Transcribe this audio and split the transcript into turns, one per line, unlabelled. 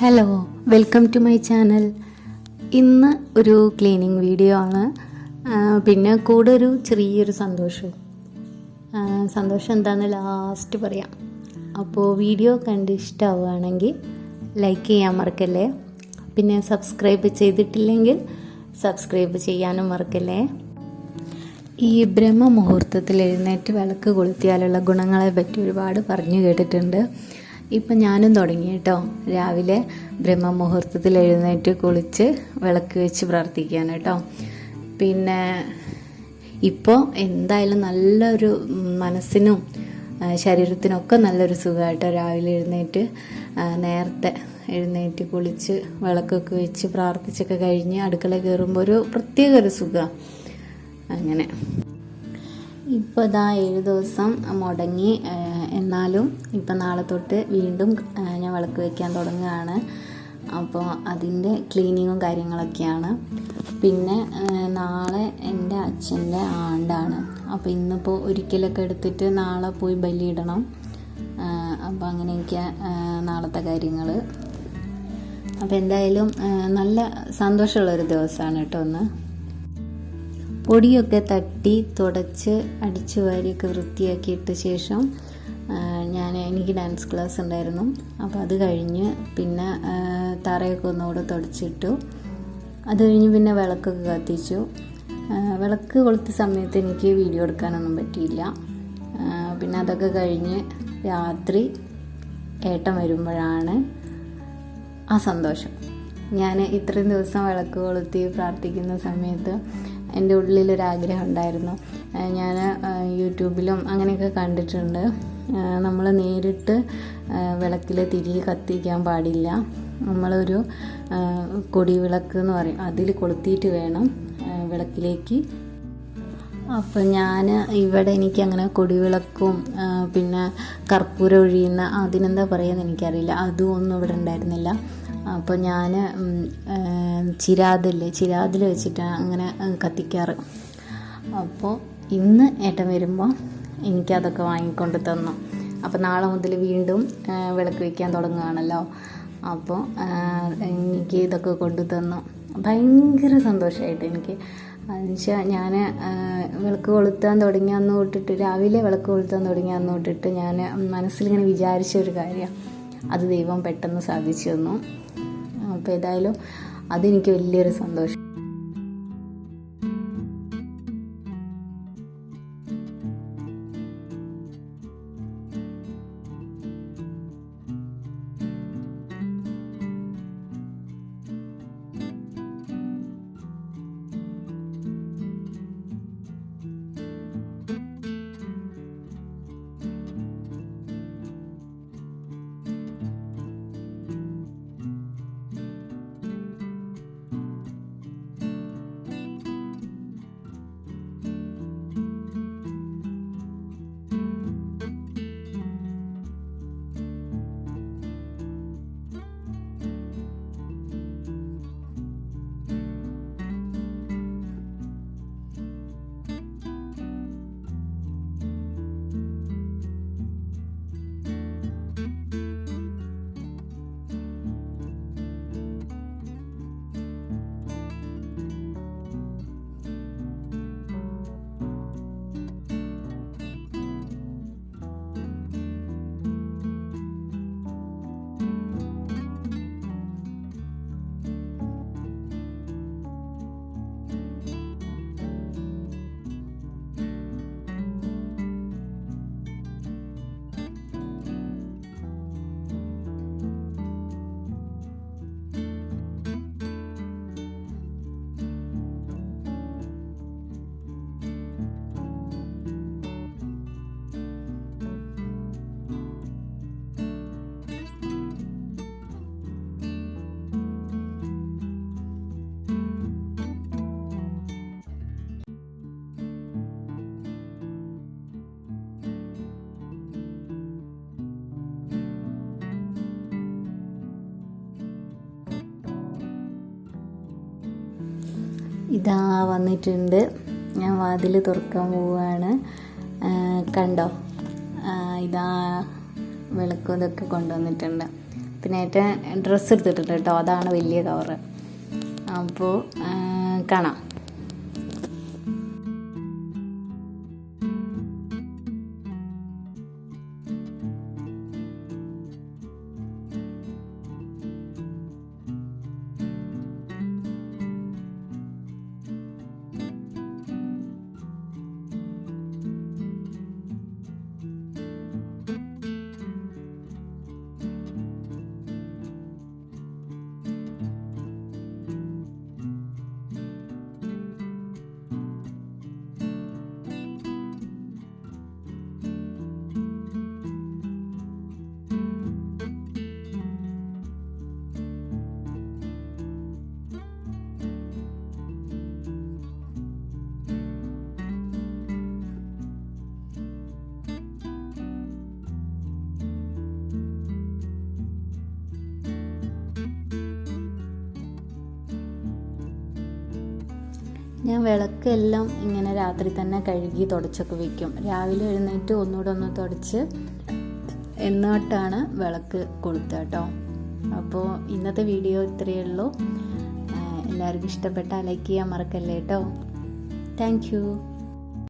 Hello, welcome to my channel. ഇന്ന് ഒരു cleaning video ആണ്. പിന്നെ കൂടെ ഒരു ചെറിയൊരു സന്തോഷം എന്താണെന്ന് ലാസ്റ്റ് പറയാം. അപ്പോൾ വീഡിയോ കണ്ട് ഇഷ്ടമാവുകയാണെങ്കിൽ ലൈക്ക് ചെയ്യാൻ മറക്കല്ലേ. പിന്നെ സബ്സ്ക്രൈബ് ചെയ്തിട്ടില്ലെങ്കിൽ സബ്സ്ക്രൈബ് ചെയ്യാനും മറക്കല്ലേ. ഈ ബ്രഹ്മമുഹൂർത്തത്തിൽ എഴുന്നേറ്റ് വിളക്ക് കൊളുത്തിയാലുള്ള ഗുണങ്ങളെ പറ്റി ഒരുപാട് പറഞ്ഞു കേട്ടിട്ടുണ്ട്. ഇപ്പം ഞാനും തുടങ്ങി കേട്ടോ. രാവിലെ ബ്രഹ്മമുഹൂർത്തത്തിൽ എഴുന്നേറ്റ് കുളിച്ച് വിളക്ക് വെച്ച് പ്രാർത്ഥിക്കാൻ കേട്ടോ. പിന്നെ ഇപ്പോൾ എന്തായാലും നല്ലൊരു മനസ്സിനും ശരീരത്തിനൊക്കെ നല്ലൊരു സുഖമായിട്ടോ. രാവിലെ എഴുന്നേറ്റ് നേരത്തെ എഴുന്നേറ്റ് കുളിച്ച് വിളക്കൊക്കെ വെച്ച് പ്രാർത്ഥിച്ചൊക്കെ കഴിഞ്ഞ് അടുക്കള കയറുമ്പോൾ ഒരു പ്രത്യേക ഒരു സുഖമാണ്. അങ്ങനെ ഇപ്പോൾ ഇതാ 7 ദിവസം മുടങ്ങി. എന്നാലും ഇപ്പം നാളെ തൊട്ട് വീണ്ടും ഞാൻ വിളക്ക് വയ്ക്കാൻ തുടങ്ങുകയാണ്. അപ്പോൾ അതിൻ്റെ ക്ലീനിങ്ങും കാര്യങ്ങളൊക്കെയാണ്. പിന്നെ നാളെ എൻ്റെ അച്ഛൻ്റെ ആണ്ടാണ്. അപ്പോൾ ഇന്നിപ്പോൾ ഒരിക്കലൊക്കെ എടുത്തിട്ട് നാളെ പോയി ബലിയിടണം. അപ്പോൾ അങ്ങനെയൊക്കെ നാളത്തെ കാര്യങ്ങൾ. അപ്പോൾ എന്തായാലും നല്ല സന്തോഷമുള്ളൊരു ദിവസമാണ് കേട്ടോ. ഒന്ന് പൊടിയൊക്കെ തട്ടി തുടച്ച് അടിച്ചു വാരിയൊക്കെ വൃത്തിയാക്കിയിട്ട ശേഷം എനിക്ക് ഡാൻസ് ക്ലാസ് ഉണ്ടായിരുന്നു. അപ്പോൾ അത് കഴിഞ്ഞ് പിന്നെ തറയൊക്കെ ഒന്നുകൂടെ തുടച്ചിട്ടു. അത് കഴിഞ്ഞ് പിന്നെ വിളക്കൊക്കെ കത്തിച്ചു. വിളക്ക് കൊളുത്തിയ സമയത്ത് എനിക്ക് വീഡിയോ എടുക്കാനൊന്നും പറ്റിയില്ല. പിന്നെ അതൊക്കെ കഴിഞ്ഞ് രാത്രി ഏട്ടൻ വരുമ്പോഴാണ് ആ സന്തോഷം. ഞാൻ ഇത്രയും ദിവസം വിളക്ക് കൊളുത്തി പ്രാർത്ഥിക്കുന്ന സമയത്ത് എൻ്റെ ഉള്ളിലൊരാഗ്രഹം ഉണ്ടായിരുന്നു. ഞാൻ യൂട്യൂബിലും അങ്ങനെയൊക്കെ കണ്ടിട്ടുണ്ട്. നമ്മൾ നേരിട്ട് വിളക്കിൽ തിരി കത്തിക്കാൻ പാടില്ല. നമ്മളൊരു കൊടിവിളക്ക് എന്ന് പറയും, അതിൽ കൊളുത്തിയിട്ട് വേണം വിളക്കിലേക്ക്. അപ്പം ഞാൻ ഇവിടെ എനിക്കങ്ങനെ കൊടിവിളക്കും പിന്നെ കർപ്പൂരം ഒഴിയുന്ന അതിനെന്താ പറയുന്നത് എനിക്കറിയില്ല, അതും ഒന്നും ഇവിടെ ഉണ്ടായിരുന്നില്ല. അപ്പോൾ ഞാൻ ചിരാതിൽ വെച്ചിട്ടാണ് അങ്ങനെ കത്തിക്കാറ്. അപ്പോൾ ഇന്ന് ഏട്ടൻ വരുമ്പോൾ എനിക്കതൊക്കെ വാങ്ങിക്കൊണ്ട് തന്നു. അപ്പോൾ നാളെ മുതൽ വീണ്ടും വിളക്ക് വയ്ക്കാൻ തുടങ്ങുകയാണല്ലോ. അപ്പോൾ എനിക്ക് ഇതൊക്കെ കൊണ്ടു തന്നു. ഭയങ്കര സന്തോഷമായിട്ട് എനിക്ക്. എന്നുവെച്ചാൽ ഞാൻ വിളക്ക് കൊളുത്താൻ തുടങ്ങിയ അന്ന് തൊട്ടിട്ട്, രാവിലെ വിളക്ക് കൊളുത്താൻ തുടങ്ങിയ അന്ന് തൊട്ടിട്ട് ഞാൻ മനസ്സിലിങ്ങനെ വിചാരിച്ച ഒരു കാര്യമാണ്. അത് ദൈവം പെട്ടെന്ന് സാധിച്ചു തന്നു. അപ്പോൾ ഏതായാലും അതെനിക്ക് വലിയൊരു സന്തോഷം. ഇതാ വന്നിട്ടുണ്ട്. ഞാൻ വാതിൽ തുറക്കാൻ പോവുകയാണ്. കണ്ടോ, ഇതാ വിളക്കും ഇതൊക്കെ കൊണ്ടുവന്നിട്ടുണ്ട്. പിന്നെ ഏറ്റവും ഡ്രസ്സ് എടുത്തിട്ടുണ്ട് കേട്ടോ, അതാണ് വലിയ കവറ്. അപ്പോൾ കാണാം. ഞാൻ വിളക്കെല്ലാം ഇങ്ങനെ രാത്രി തന്നെ കഴുകി തുടച്ചൊക്കെ വയ്ക്കും. രാവിലെ എഴുന്നേറ്റ് ഒന്നുകൂടെ ഒന്ന് തുടച്ച് എന്നിട്ടാണ് വിളക്ക് കൊളുത്തുക കേട്ടോ. അപ്പോൾ ഇന്നത്തെ വീഡിയോ ഇത്രയേ ഉള്ളൂ. എല്ലാവർക്കും ഇഷ്ടപ്പെട്ടാൽ ലൈക്ക് ചെയ്യാൻ മറക്കല്ലേ കേട്ടോ. Thank you.